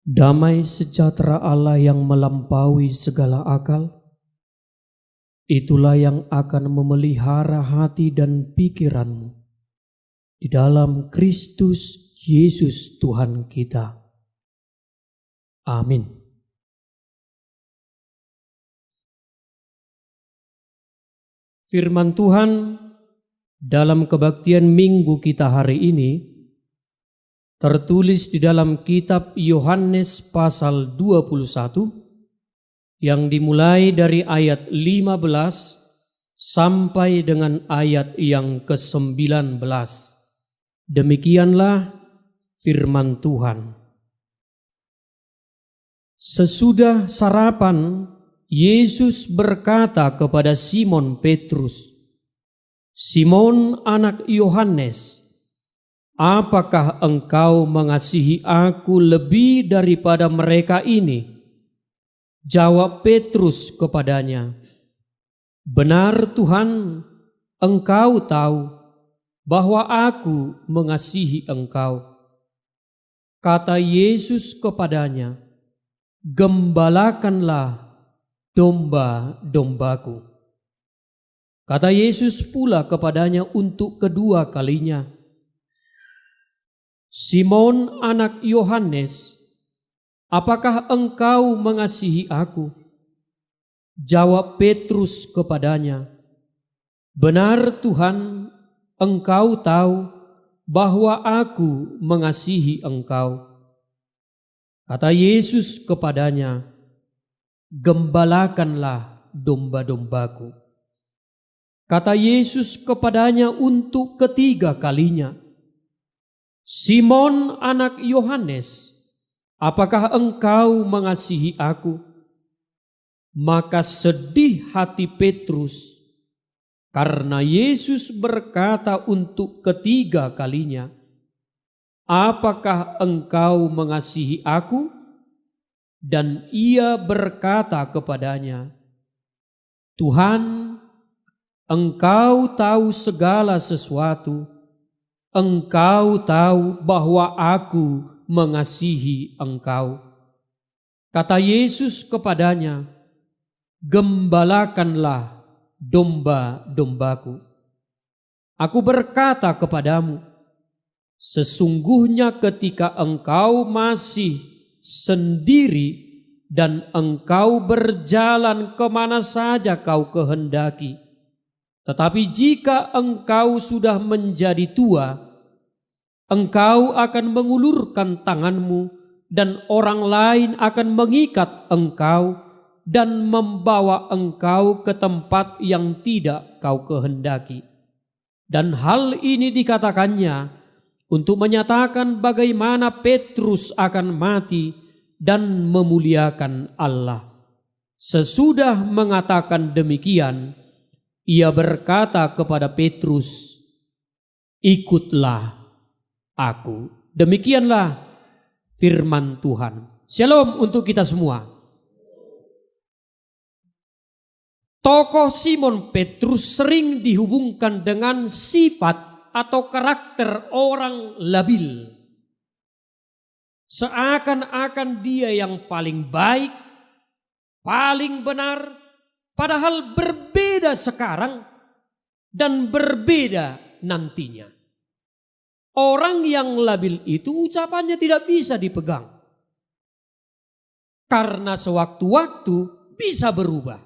Damai sejahtera Allah yang melampaui segala akal, itulah yang akan memelihara hati dan pikiranmu di dalam Kristus Yesus Tuhan kita. Amin. Firman Tuhan dalam kebaktian minggu kita hari ini tertulis di dalam kitab Yohanes pasal 21 yang dimulai dari ayat 15 sampai dengan ayat yang ke-19. Demikianlah firman Tuhan. Sesudah sarapan, Yesus berkata kepada Simon Petrus, "Simon anak Yohanes, apakah engkau mengasihi aku lebih daripada mereka ini?" Jawab Petrus kepadanya, "Benar Tuhan, engkau tahu bahwa aku mengasihi engkau." Kata Yesus kepadanya, "Gembalakanlah domba-dombaku." Kata Yesus pula kepadanya untuk kedua kalinya, "Simon anak Yohanes, apakah engkau mengasihi aku?" Jawab Petrus kepadanya, "Benar Tuhan, engkau tahu bahwa aku mengasihi engkau." Kata Yesus kepadanya, "Gembalakanlah domba-dombaku." Kata Yesus kepadanya untuk ketiga kalinya, "Simon anak Yohanes, apakah engkau mengasihi aku?" Maka sedih hati Petrus karena Yesus berkata untuk ketiga kalinya, "Apakah engkau mengasihi aku?" Dan ia berkata kepadanya, "Tuhan, engkau tahu segala sesuatu. Engkau tahu bahwa aku mengasihi engkau." Kata Yesus kepadanya, "Gembalakanlah domba-dombaku. Aku berkata kepadamu, sesungguhnya ketika engkau masih sendiri dan engkau berjalan kemana saja kau kehendaki, tetapi jika engkau sudah menjadi tua, engkau akan mengulurkan tanganmu dan orang lain akan mengikat engkau dan membawa engkau ke tempat yang tidak kau kehendaki." Dan hal ini dikatakannya untuk menyatakan bagaimana Petrus akan mati dan memuliakan Allah. Sesudah mengatakan demikian, ia berkata kepada Petrus, "Ikutlah aku." Demikianlah firman Tuhan. Shalom untuk kita semua. Tokoh Simon Petrus sering dihubungkan dengan sifat atau karakter orang labil. Seakan-akan dia yang paling baik, paling benar, padahal berbeda sekarang dan berbeda nantinya. Orang yang labil itu ucapannya tidak bisa dipegang, karena sewaktu-waktu bisa berubah.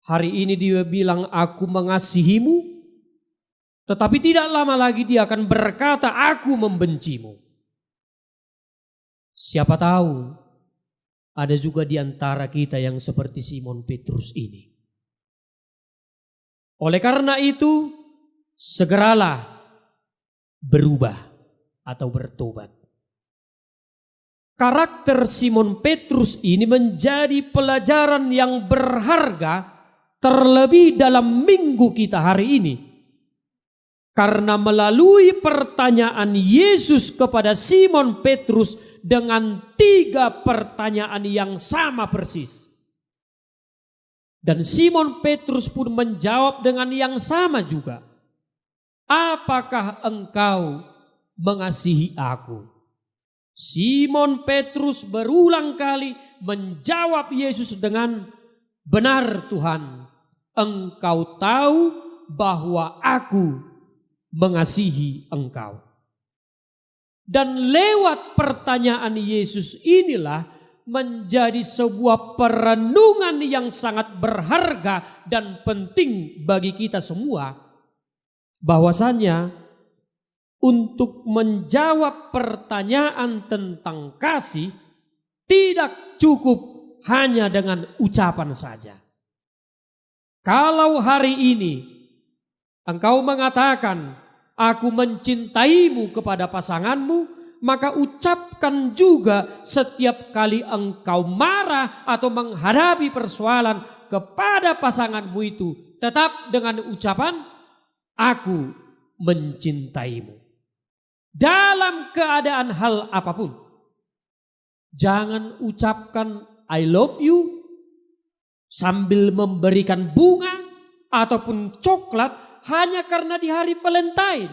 Hari ini dia bilang, "Aku mengasihimu," tetapi tidak lama lagi dia akan berkata, "Aku membencimu." Siapa tahu ada juga di antara kita yang seperti Simon Petrus ini. Oleh karena itu, segeralah berubah atau bertobat. Karakter Simon Petrus ini menjadi pelajaran yang berharga terlebih dalam minggu kita hari ini. Karena melalui pertanyaan Yesus kepada Simon Petrus dengan 3 pertanyaan yang sama persis. Dan Simon Petrus pun menjawab dengan yang sama juga. "Apakah engkau mengasihi aku?" Simon Petrus berulang kali menjawab Yesus dengan, "Benar Tuhan, Engkau tahu bahwa aku mengasihi Engkau." Dan lewat pertanyaan Yesus inilah menjadi sebuah perenungan yang sangat berharga dan penting bagi kita semua, bahwasanya untuk menjawab pertanyaan tentang kasih tidak cukup hanya dengan ucapan saja. Kalau hari ini engkau mengatakan, "Aku mencintaimu" kepada pasanganmu, maka ucapkan juga setiap kali engkau marah atau menghadapi persoalan kepada pasanganmu itu, tetap dengan ucapan, "Aku mencintaimu." Dalam keadaan hal apapun. Jangan ucapkan "I love you" sambil memberikan bunga ataupun coklat hanya karena di hari Valentine.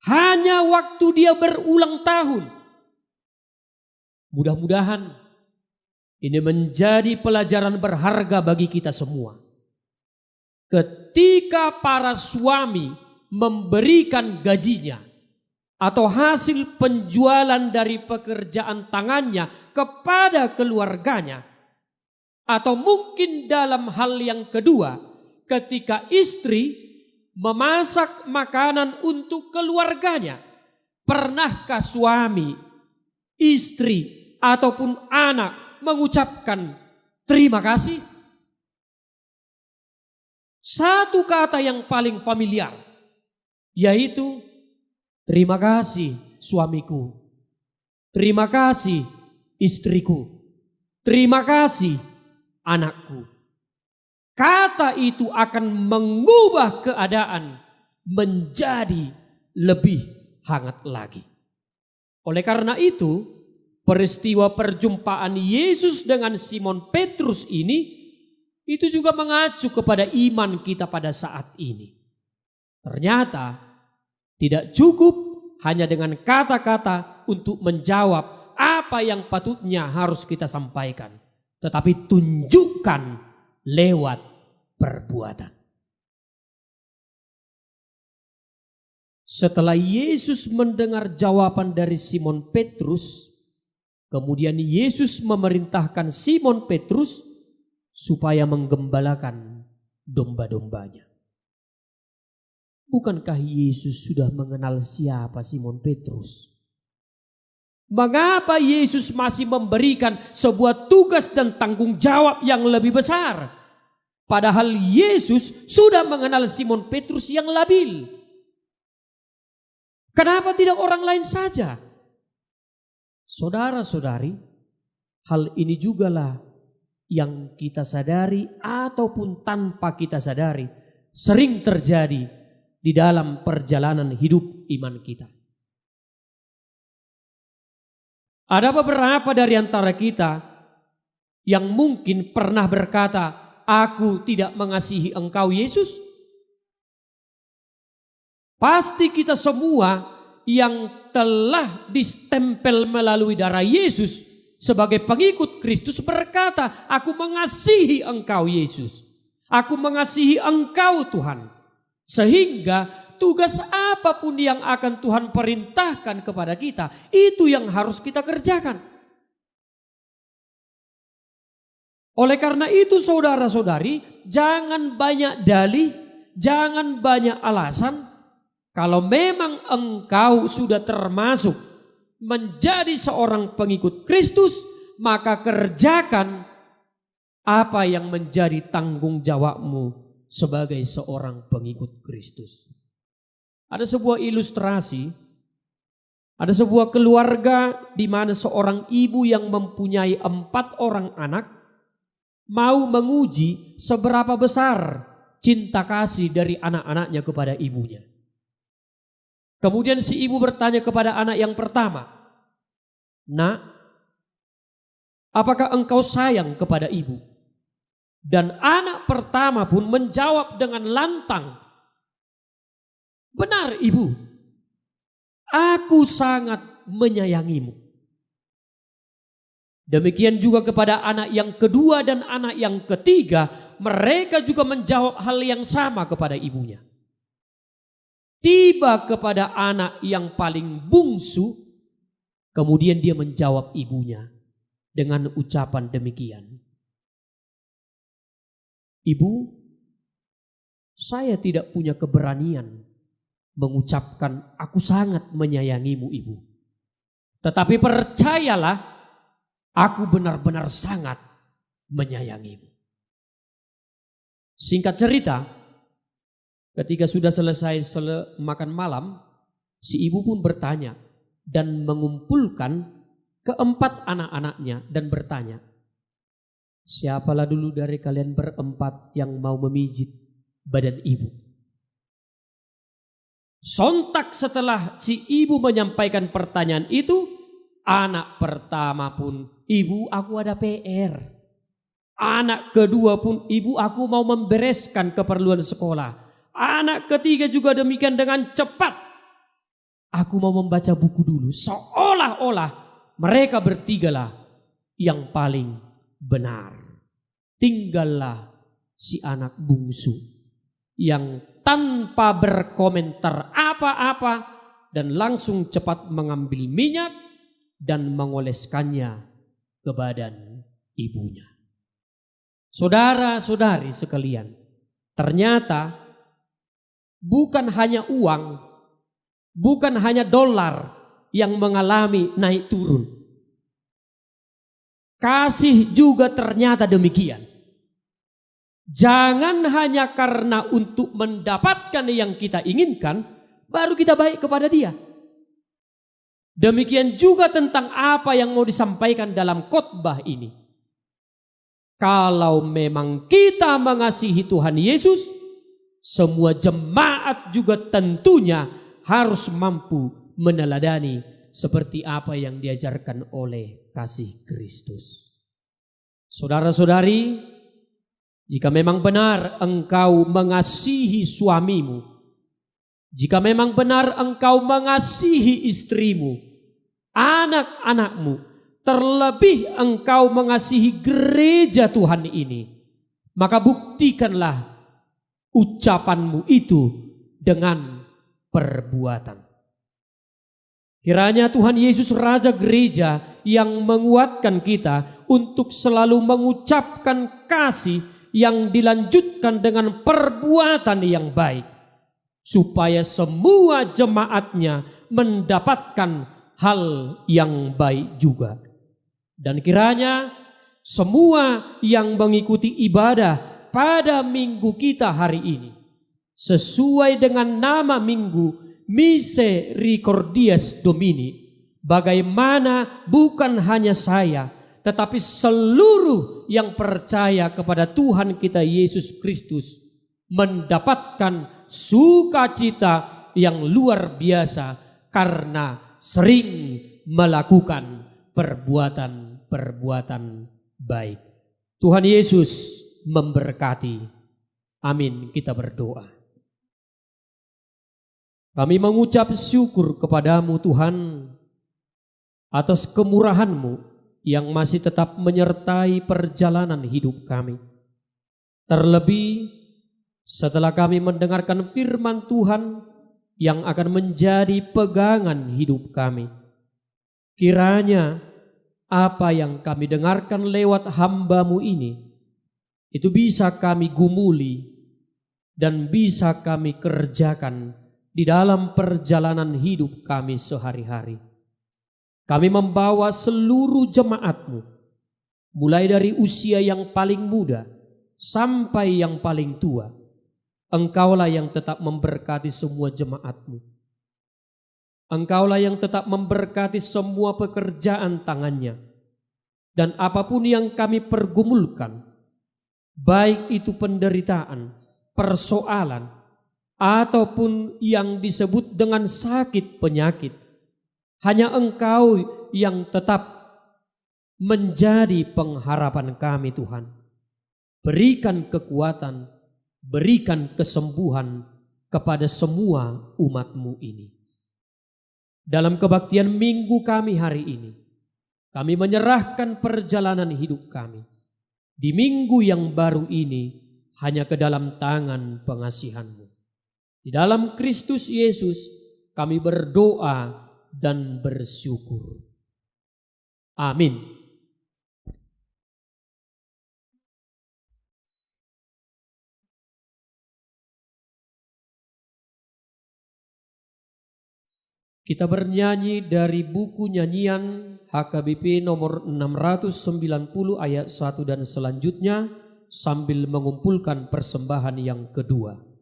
Hanya waktu dia berulang tahun. Mudah-mudahan ini menjadi pelajaran berharga bagi kita semua. Ketika para suami memberikan gajinya atau hasil penjualan dari pekerjaan tangannya kepada keluarganya, atau mungkin dalam hal yang kedua, ketika istri memasak makanan untuk keluarganya, pernahkah suami, istri ataupun anak mengucapkan terima kasih? Satu kata yang paling familiar, yaitu terima kasih suamiku, terima kasih istriku, terima kasih anakku. Kata itu akan mengubah keadaan menjadi lebih hangat lagi. Oleh karena itu, peristiwa perjumpaan Yesus dengan Simon Petrus ini itu juga mengacu kepada iman kita pada saat ini. Ternyata tidak cukup hanya dengan kata-kata untuk menjawab apa yang patutnya harus kita sampaikan, tetapi tunjukkan lewat perbuatan. Setelah Yesus mendengar jawaban dari Simon Petrus, kemudian Yesus memerintahkan Simon Petrus supaya menggembalakan domba-dombanya. Bukankah Yesus sudah mengenal siapa Simon Petrus? Mengapa Yesus masih memberikan sebuah tugas dan tanggung jawab yang lebih besar? Padahal Yesus sudah mengenal Simon Petrus yang labil. Kenapa tidak orang lain saja? Saudara-saudari, hal ini jugalah yang kita sadari ataupun tanpa kita sadari sering terjadi di dalam perjalanan hidup iman kita. Ada beberapa dari antara kita yang mungkin pernah berkata, "Aku tidak mengasihi Engkau Yesus." Pasti kita semua yang telah distempel melalui darah Yesus sebagai pengikut Kristus berkata, "Aku mengasihi Engkau Yesus. Aku mengasihi Engkau Tuhan." Sehingga tugas apapun yang akan Tuhan perintahkan kepada kita, itu yang harus kita kerjakan. Oleh karena itu saudara-saudari, jangan banyak dalih, jangan banyak alasan. Kalau memang engkau sudah termasuk menjadi seorang pengikut Kristus, maka kerjakan apa yang menjadi tanggung jawabmu sebagai seorang pengikut Kristus. Ada sebuah ilustrasi, ada sebuah keluarga di mana seorang ibu yang mempunyai 4 orang anak mau menguji seberapa besar cinta kasih dari anak-anaknya kepada ibunya. Kemudian si ibu bertanya kepada anak yang pertama, "Nak, apakah engkau sayang kepada ibu?" Dan anak pertama pun menjawab dengan lantang, "Benar ibu, aku sangat menyayangimu. Demikian juga kepada anak yang kedua dan anak yang ketiga, mereka juga menjawab hal yang sama kepada ibunya. Tiba kepada anak yang paling bungsu, kemudian dia menjawab ibunya dengan ucapan demikian. Ibu, saya tidak punya keberanian mengucapkan aku sangat menyayangimu ibu. Tetapi percayalah, aku benar-benar sangat menyayangimu. Singkat cerita, ketika sudah selesai makan malam, si ibu pun bertanya dan mengumpulkan keempat anak-anaknya dan bertanya, siapalah dulu dari kalian berempat yang mau memijit badan ibu? Sontak setelah si ibu menyampaikan pertanyaan itu, anak pertama pun, ibu aku ada PR. Anak kedua pun, ibu aku mau membereskan keperluan sekolah. Anak ketiga juga demikian dengan cepat. Aku mau membaca buku dulu. Seolah-olah mereka bertigalah yang paling benar. Tinggallah si anak bungsu yang tanpa berkomentar apa-apa dan langsung cepat mengambil minyak dan mengoleskannya ke badan ibunya. Saudara-saudari sekalian, ternyata bukan hanya uang, bukan hanya dolar yang mengalami naik turun. Kasih juga ternyata demikian. Jangan hanya karena untuk mendapatkan yang kita inginkan, baru kita baik kepada dia. Demikian juga tentang apa yang mau disampaikan dalam khotbah ini. Kalau memang kita mengasihi Tuhan Yesus, semua jemaat juga tentunya harus mampu meneladani seperti apa yang diajarkan oleh kasih Kristus. Saudara-saudari, jika memang benar engkau mengasihi suamimu, jika memang benar engkau mengasihi istrimu, anak-anakmu, terlebih engkau mengasihi gereja Tuhan ini, maka buktikanlah ucapanmu itu dengan perbuatan. Kiranya Tuhan Yesus Raja Gereja yang menguatkan kita untuk selalu mengucapkan kasih yang dilanjutkan dengan perbuatan yang baik, supaya semua jemaatnya mendapatkan hal yang baik juga. Dan kiranya semua yang mengikuti ibadah pada minggu kita hari ini, sesuai dengan nama minggu Misericordias Domini, bagaimana bukan hanya saya, tetapi seluruh yang percaya kepada Tuhan kita Yesus Kristus mendapatkan sukacita yang luar biasa karena sering melakukan perbuatan-perbuatan baik. Tuhan Yesus memberkati. Amin. Kita berdoa. Kami mengucap syukur kepadamu Tuhan atas kemurahan-Mu yang masih tetap menyertai perjalanan hidup kami. Terlebih setelah kami mendengarkan firman Tuhan yang akan menjadi pegangan hidup kami. Kiranya apa yang kami dengarkan lewat hamba-Mu ini, itu bisa kami gumuli dan bisa kami kerjakan di dalam perjalanan hidup kami sehari-hari. Kami membawa seluruh jemaat-Mu, mulai dari usia yang paling muda sampai yang paling tua. Engkaulah yang tetap memberkati semua jemaat-Mu. Engkaulah yang tetap memberkati semua pekerjaan tangannya. Dan apapun yang kami pergumulkan, baik itu penderitaan, persoalan, ataupun yang disebut dengan sakit penyakit, hanya Engkau yang tetap menjadi pengharapan kami Tuhan. Berikan kekuatan, berikan kesembuhan kepada semua umat-Mu ini. dalam kebaktian minggu kami hari ini. Kami menyerahkan perjalanan hidup kami di minggu yang baru ini hanya ke dalam tangan pengasihan-Mu. Di dalam Kristus Yesus kami berdoa dan bersyukur. Amin. Kita bernyanyi dari buku nyanyian HKBP nomor 690 ayat 1 dan selanjutnya sambil mengumpulkan persembahan yang kedua.